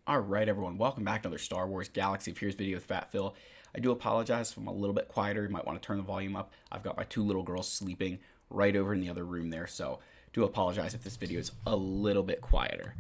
All right, everyone, welcome back to another Star Wars Galaxy of Heroes video with Fat Phil. I do apologize if I'm a little bit quieter. You might want to turn the volume up. I've got my two little girls sleeping right over in the other room there, so do apologize if this video is a little bit quieter.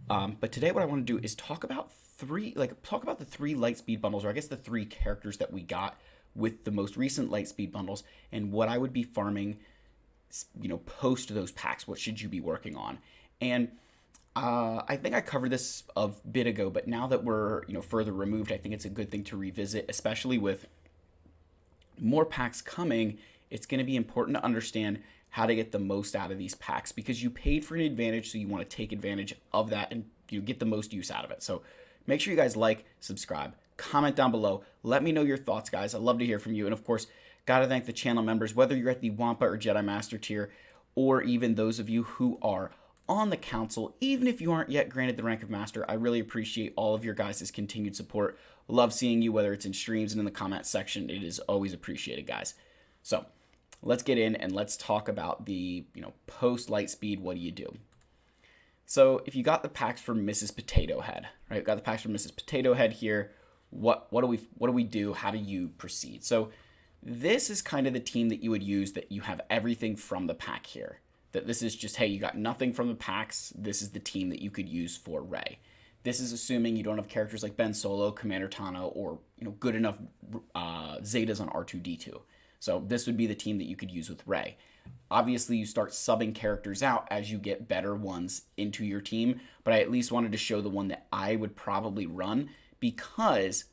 But today, what I want to do is talk about the three Lightspeed bundles, or I guess the three characters that we got with the most recent Lightspeed bundles, and what I would be farming, post those packs. What should you be working on? And I think I covered this a bit ago, but now that we're further removed, I think it's a good thing to revisit, especially with more packs coming. It's going to be important to understand how to get the most out of these packs because you paid for an advantage, so you want to take advantage of that and get the most use out of it. So make sure you guys like, subscribe, comment down below. Let me know your thoughts, guys. I'd love to hear from you. And of course, gotta thank the channel members, whether you're at the Wampa or Jedi Master tier, or even those of you who are on the council, even if you aren't yet granted the rank of master. I really appreciate all of your guys' continued support. Love seeing you, whether it's in streams and in the comment section. It is always appreciated, guys. So let's get in and let's talk about the post Lightspeed. What do you do? So if you got the packs from Mrs. Potato Head, right? Got the packs from Mrs. Potato Head here. What do we do? How do you proceed? So this is kind of the team that you would use, that you have everything from the pack here. That this is just, hey, you got nothing from the packs. This is the team that you could use for Rey. This is assuming you don't have characters like Ben Solo, Commander Tano, or good enough Zetas on R2-D2. So this would be the team that you could use with Rey. Obviously, you start subbing characters out as you get better ones into your team, but I at least wanted to show the one that I would probably run, because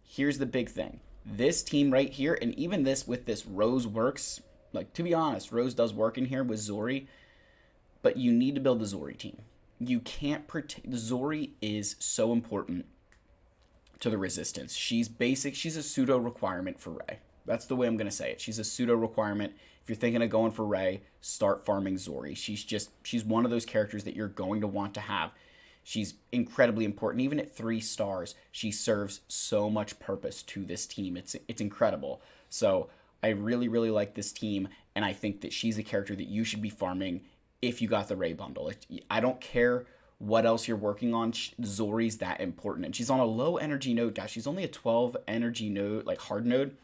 here's the big thing. This team right here, and even this with this Rose works. Like, to be honest, Rose does work in here with Zori, but you need to build the Zori team. You can't protect. Zori is so important to the Resistance. She's basic. She's a pseudo requirement for Rey. That's the way I'm going to say it. She's a pseudo requirement. If you're thinking of going for Rey, start farming Zori. She's one of those characters that you're going to want to have. She's incredibly important. Even at 3 stars, she serves so much purpose to this team. It's incredible. So I really, really like this team, and I think that she's a character that you should be farming if you got the Rey bundle. I don't care what else you're working on. Zori's that important, and she's on a low energy node, guys. She's only a 12 energy node, like hard node,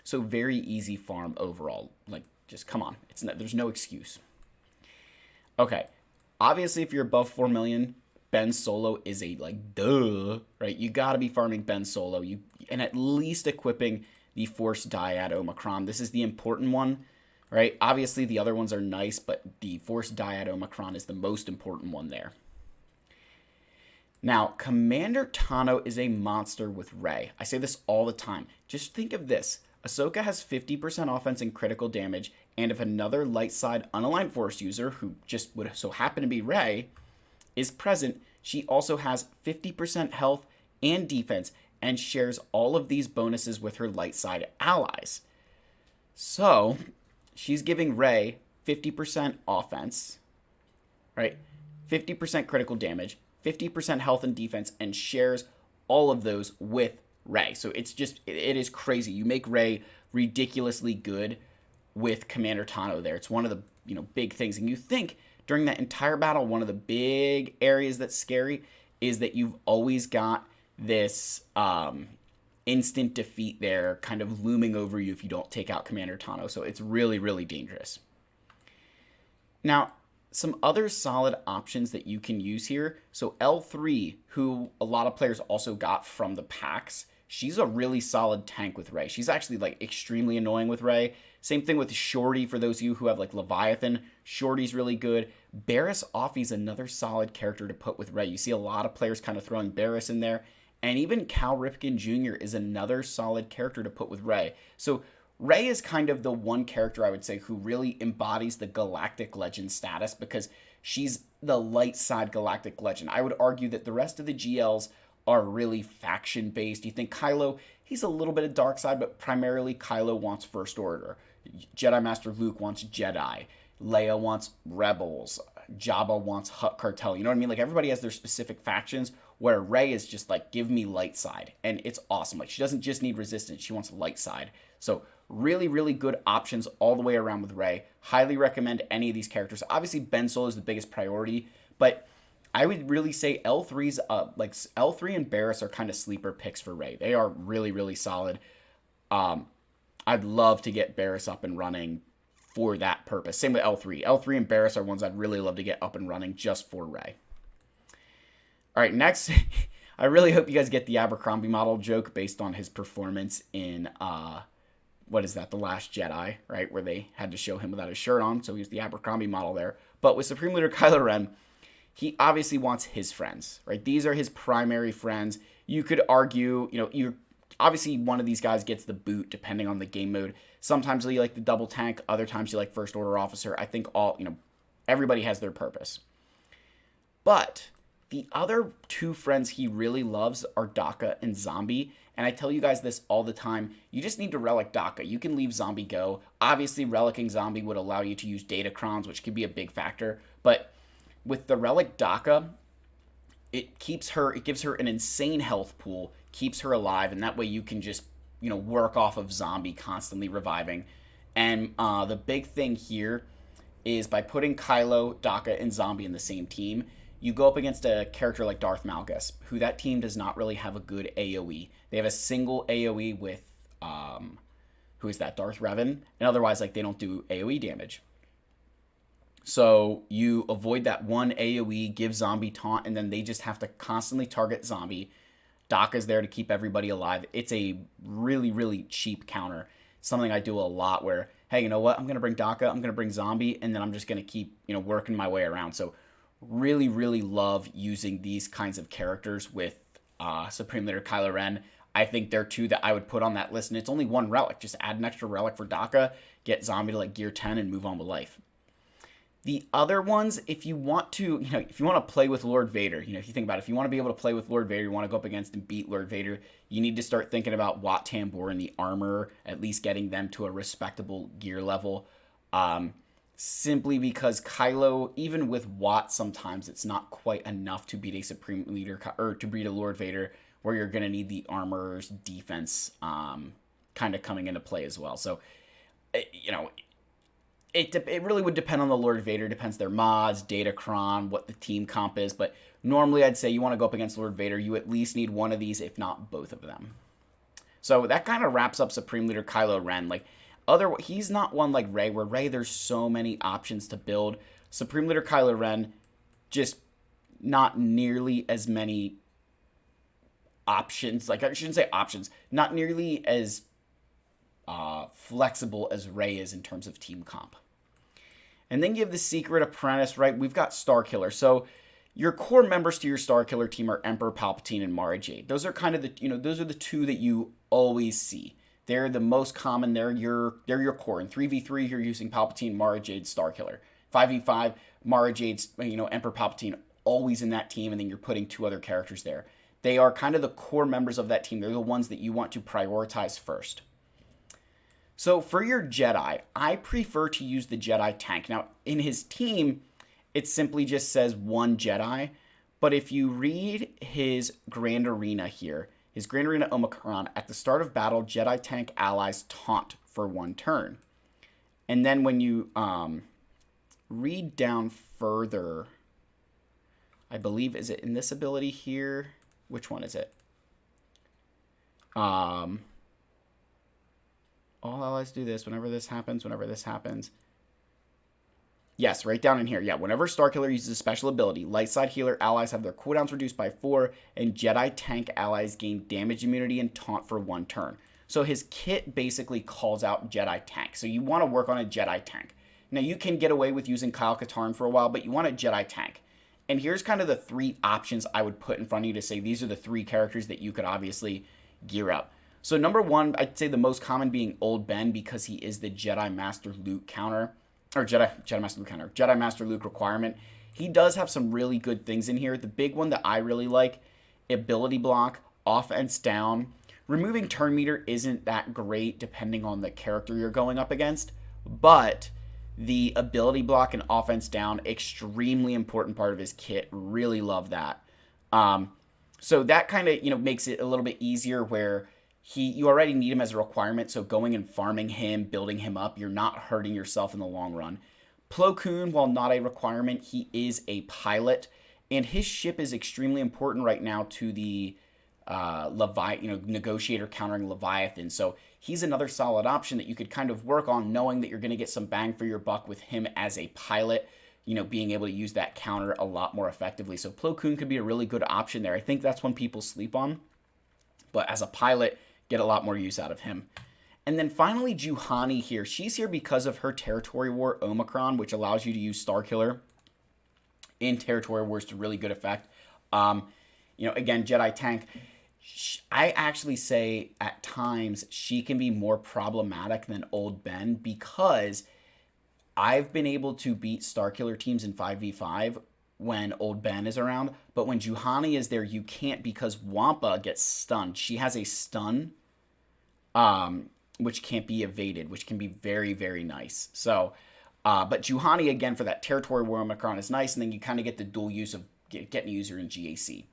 so very easy farm overall. Like, just come on. There's no excuse. Okay, obviously, if you're above 4 million, Ben Solo is a, duh, right? You got to be farming Ben Solo, and at least equipping the Force Dyad Omicron. This is the important one, right? Obviously, the other ones are nice, but the Force Dyad Omicron is the most important one there. Now, Commander Tano is a monster with Rey. I say this all the time. Just think of this. Ahsoka has 50% offense and critical damage, and if another light side unaligned Force user, who just would so happen to be Rey, is present, she also has 50% health and defense, and shares all of these bonuses with her light side allies. So she's giving Rey 50% offense, right? 50% critical damage, 50% health and defense, and shares all of those with Rey. So it is crazy. You make Rey ridiculously good with Commander Tano there. It's one of the big things. And you think during that entire battle, one of the big areas that's scary is that you've always got this instant defeat there kind of looming over you if you don't take out Commander Tano. So it's really, really dangerous. Now, some other solid options that you can use here. So L3, who a lot of players also got from the packs, she's a really solid tank with Rey. She's actually extremely annoying with Rey. Same thing with Shorty for those of you who have Leviathan. Shorty's really good. Barriss Offee's another solid character to put with Rey. You see a lot of players kind of throwing Barriss in there. And even Cal Ripken Jr. is another solid character to put with Rey. So Rey is kind of the one character I would say who really embodies the Galactic Legend status, because she's the light side Galactic Legend. I would argue that the rest of the GLs are really faction based. You think Kylo, he's a little bit of dark side, but primarily Kylo wants First Order. Jedi Master Luke wants Jedi. Leia wants Rebels. Jabba wants Hutt Cartel. You know what I mean? Everybody has their specific factions, where Rey is just give me light side. And it's awesome. She doesn't just need resistance. She wants light side. So really, really good options all the way around with Rey. Highly recommend any of these characters. Obviously, Ben Solo is the biggest priority, but I would really say L3's like L3 and Barris are kind of sleeper picks for Ray. They are really, really solid. I'd love to get Barris up and running for that purpose. Same with L3. L3 and Barris are ones I'd really love to get up and running just for Ray. All right, next, I really hope you guys get the Abercrombie model joke based on his performance in, what is that, The Last Jedi, right? Where they had to show him without his shirt on, so he was the Abercrombie model there. But with Supreme Leader Kylo Ren, he obviously wants his friends, right? These are his primary friends. You could argue, you're obviously one of these guys gets the boot depending on the game mode. Sometimes you like the double tank, other times you like First Order Officer. I think everybody has their purpose. But the other two friends he really loves are Daka and Zombie. And I tell you guys this all the time. You just need to relic Daka. You can leave Zombie go. Obviously, relicking Zombie would allow you to use Datacrons, which could be a big factor. But with the relic Daka, it gives her an insane health pool, keeps her alive, and that way you can just, work off of Zombie constantly reviving. And the big thing here is by putting Kylo, Daka, and Zombie in the same team, you go up against a character like Darth Malgus, who that team does not really have a good AoE. They have a single AoE with, who is that, Darth Revan? And otherwise, they don't do AoE damage. So you avoid that one AoE, give Zombie taunt, and then they just have to constantly target Zombie. Daka's there to keep everybody alive. It's a really, really cheap counter. Something I do a lot where, hey, you know what? I'm going to bring Daka, I'm going to bring Zombie, and then I'm just going to keep, working my way around. So really, really love using these kinds of characters with Supreme Leader Kylo Ren. I think they're two that I would put on that list, and it's only one relic. Just add an extra relic for Daka, get Zombie to gear 10, and move on with life. The other ones, if you want to, if you want to play with Lord Vader, if you think about it, if you want to be able to play with Lord Vader, you want to go up against and beat Lord Vader, you need to start thinking about Wat Tambor and the armor, at least getting them to a respectable gear level. Simply because Kylo, even with Wat, sometimes it's not quite enough to beat a Supreme Leader or to beat a Lord Vader, where you're going to need the armor's defense kind of coming into play as well. So, it really would depend on the Lord Vader. Depends their mods, Datacron, what the team comp is. But normally I'd say you want to go up against Lord Vader, you at least need one of these, if not both of them. So that kind of wraps up Supreme Leader Kylo Ren. He's not one like Rey, where Rey there's so many options to build. Supreme Leader Kylo Ren, just not nearly as many options. I shouldn't say options. Not nearly as flexible as Rey is in terms of team comp. And then you have the Secret Apprentice, right? We've got Starkiller. So your core members to your Starkiller team are Emperor Palpatine and Mara Jade. Those are kind of those are the two that you always see. They're the most common. They're your core. In 3v3, you're using Palpatine, Mara Jade, Starkiller. 5v5, Mara Jade's, Emperor Palpatine, always in that team, and then you're putting two other characters there. They are kind of the core members of that team. They're the ones that you want to prioritize first. So for your Jedi, I prefer to use the Jedi tank. Now, in his team, it simply just says one Jedi. But if you read his Grand Arena here, his Grand Arena Omicron, at the start of battle, Jedi tank allies taunt for one turn. And then when you read down further, I believe, is it in this ability here? Which one is it? All allies do this whenever this happens. Yes, right down in here. Yeah, whenever Starkiller uses a special ability, Light Side Healer allies have their cooldowns reduced by 4, and Jedi Tank allies gain damage immunity and taunt for one turn. So his kit basically calls out Jedi Tank. So you want to work on a Jedi Tank. Now, you can get away with using Kyle Katarn for a while, but you want a Jedi Tank. And here's kind of the three options I would put in front of you to say these are the three characters that you could obviously gear up. So number one, I'd say the most common being Old Ben, because he is the Jedi Master Luke counter. Or Jedi Master Luke requirement. He does have some really good things in here. The big one that I really like, ability block, offense down. Removing turn meter isn't that great depending on the character you're going up against, but the ability block and offense down, extremely important part of his kit. Really love that. So that kind of, makes it a little bit easier where you already need him as a requirement, so going and farming him, building him up, you're not hurting yourself in the long run. Plo Koon, while not a requirement, he is a pilot, and his ship is extremely important right now to the negotiator countering Leviathan. So he's another solid option that you could kind of work on, knowing that you're going to get some bang for your buck with him as a pilot. Being able to use that counter a lot more effectively. So Plo Koon could be a really good option there. I think that's one people sleep on. But as a pilot, get a lot more use out of him. And then finally, Juhani here. She's here because of her Territory War Omicron, which allows you to use Starkiller in Territory Wars to really good effect. Again, Jedi Tank. I actually say at times she can be more problematic than Old Ben because I've been able to beat Starkiller teams in 5v5 when Old Ben is around, but when Juhani is there, you can't because Wampa gets stunned. She has a stun, which can't be evaded, which can be very, very nice. So, but Juhani, again, for that Territory War Omicron is nice, and then you kind of get the dual use of getting a user in GAC.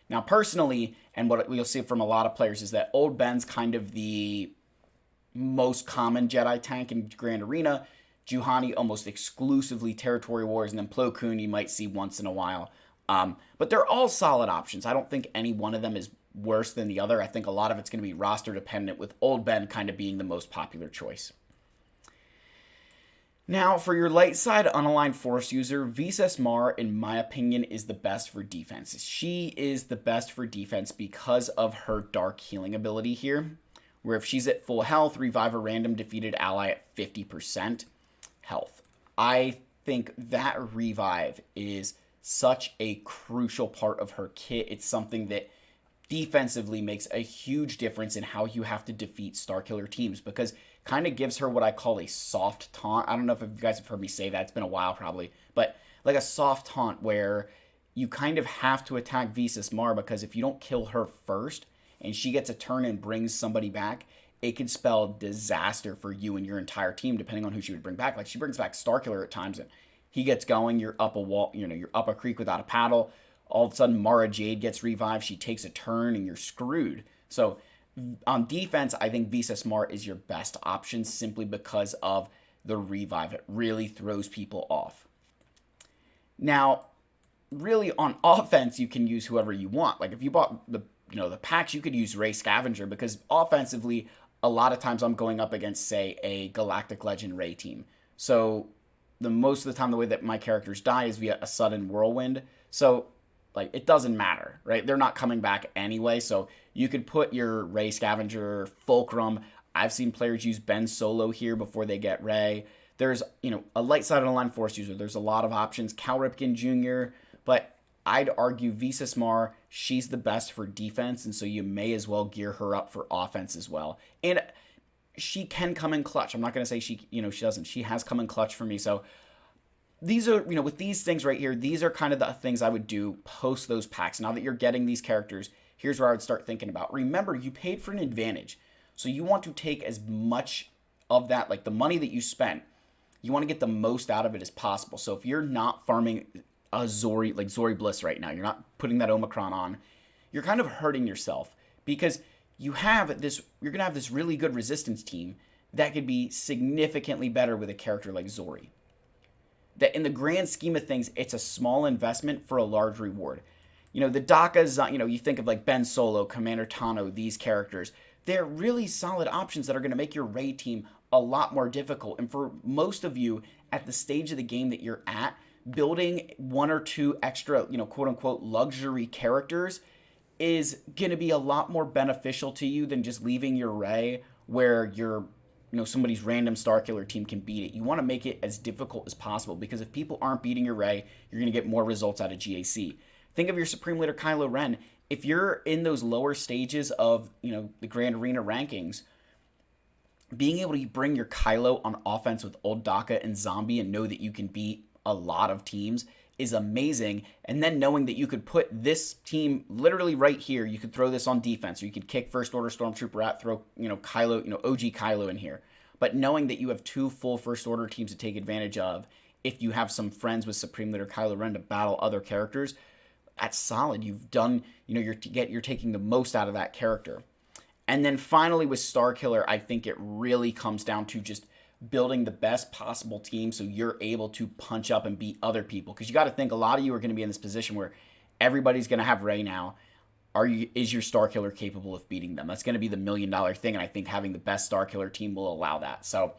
Now, personally, and what we'll see from a lot of players is that Old Ben's kind of the most common Jedi tank in Grand Arena. Juhani almost exclusively Territory Wars, and then Plo Koon you might see once in a while. But they're all solid options. I don't think any one of them is worse than the other. I think a lot of it's going to be roster dependent, with Old Ben kind of being the most popular choice. Now, for your light side unaligned Force user, Visas Mar, in my opinion, is the best for defense. She is the best for defense because of her dark healing ability here, where if she's at full health, revive a random defeated ally at 50% health. I think that revive is such a crucial part of her kit. It's something that defensively makes a huge difference in how you have to defeat Starkiller teams, because kind of gives her what I call a soft taunt. I don't know if you guys have heard me say that. It's been a while probably. But like a soft taunt where you kind of have to attack Visas Mar, because if you don't kill her first and she gets a turn and brings somebody back, it could spell disaster for you and your entire team, depending on who she would bring back. Like, she brings back Starkiller at times, and he gets going, you're up a wall, you're up a creek without a paddle. All of a sudden, Mara Jade gets revived, she takes a turn, and you're screwed. So on defense, I think Visas Mar is your best option simply because of the revive. It really throws people off. Now, really on offense, you can use whoever you want. Like, if you bought the packs, you could use Rey Scavenger, because offensively, a lot of times I'm going up against, say, a Galactic Legend Rey team. So the most of the time, the way that my characters die is via a sudden whirlwind. So like, it doesn't matter, right? They're not coming back anyway. So you could put your Rey Scavenger, Fulcrum. I've seen players use Ben Solo here before they get Rey. There's, a light side online Force user. There's a lot of options. Cal Ripken Jr., but I'd argue Visas Mar, she's the best for defense, and so you may as well gear her up for offense as well. And she can come in clutch. I'm not going to say she doesn't. She has come in clutch for me. So these are, with these things right here, these are kind of the things I would do post those packs. Now that you're getting these characters, here's where I would start thinking about. Remember, you paid for an advantage. So you want to take as much of that, like the money that you spent, you want to get the most out of it as possible. So if you're not farming a Zori, like Zori Bliss right now, you're not putting that Omicron on, you're kind of hurting yourself, because you're going to have this really good resistance team that could be significantly better with a character like Zori. That in the grand scheme of things, it's a small investment for a large reward. The DACAs, you think of like Ben Solo, Commander Tano, these characters, they're really solid options that are going to make your Rey team a lot more difficult. And for most of you at the stage of the game that you're at, building one or two extra, quote unquote, luxury characters is going to be a lot more beneficial to you than just leaving your Rey where your somebody's random Starkiller team can beat it. You want to make it as difficult as possible, because if people aren't beating your Rey, you're going to get more results out of GAC. Think of your Supreme Leader Kylo Ren. If you're in those lower stages of, the Grand Arena rankings, being able to bring your Kylo on offense with Old Daka and Zombie and know that you can beat a lot of teams is amazing. And then knowing that you could put this team literally right here, you could throw this on defense, or you could kick First Order Stormtrooper out, throw, Kylo, OG Kylo in here. But knowing that you have two full First Order teams to take advantage of, if you have some friends with Supreme Leader Kylo Ren to battle other characters, that's solid. You've done, you're taking the most out of that character. And then finally with Starkiller, I think it really comes down to just building the best possible team so you're able to punch up and beat other people. Because you got to think a lot of you are going to be in this position where everybody's going to have Ray now. Is your star killer capable of beating them? That's going to be the $1 million thing, and I think having the best star killer team will allow that. So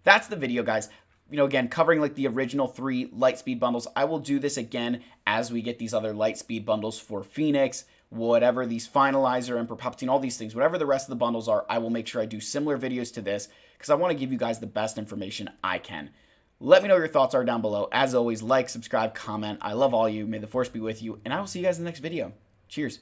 that's the video, guys. Again, covering like the original 3 Lightspeed bundles. I will do this again as we get these other Lightspeed bundles for Phoenix, whatever these Finalizer, Emperor Palpatine, all these things, whatever the rest of the bundles are, I will make sure I do similar videos to this because I want to give you guys the best information I can. Let me know what your thoughts are down below. As always, like, subscribe, comment. I love all you. May the Force be with you, and I will see you guys in the next video. Cheers.